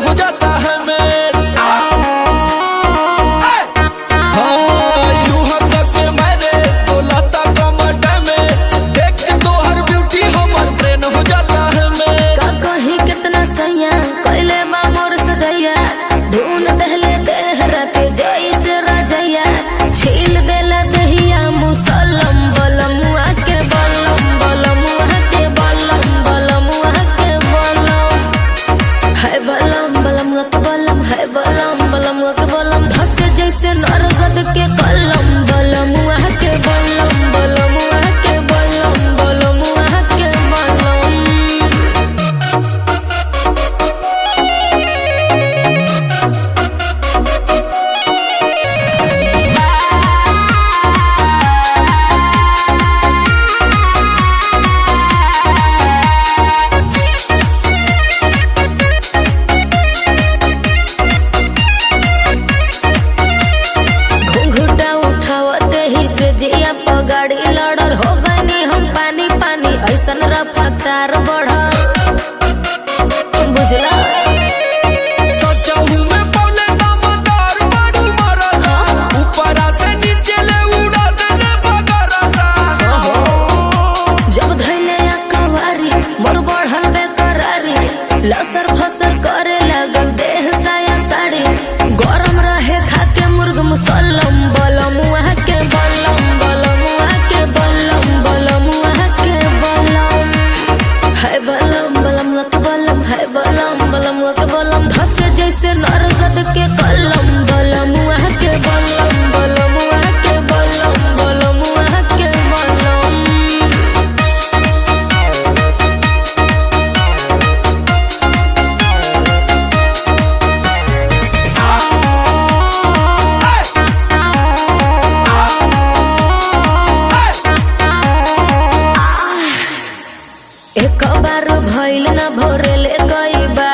हो जाता है मैच। हो जाता है मैच। कहीं कितना सैया कैले बा मोर सजैया धुन दहले देह राते जैसे रजैया छील देला दहिया मुसलम बलमुआ के बलम बलमुआ के बलम बलमुआ के बलम है बलम बलमुआ के बलम है बलम बलमुआ के बलम धस जैसे नरगद के कलम बलमुआ के बलम बलमुआ के बलम बलमुआ के बलम। जिया पगाड़ी लड़ल हो गनी हम पानी पानी ऐसन रफ्तार बढ़ल बुझला जब धैले कवारी मोर बढ़ल बेकरारी लसर फसर करे लागल देह साया साड़ी गरम रहे खाके मुर्ग मुसल्लम बलमुआ के बलम बलमुआ के बलम बलमुआ के बलम है बलम बलमुआ के बलम है बलम बलमुआ के बलम धस जैसे नरगद के कलम बलमुआ के बलम बलमुआ के बलम बलमुआ के बलम। एक बार भइल न भोरेले कई बार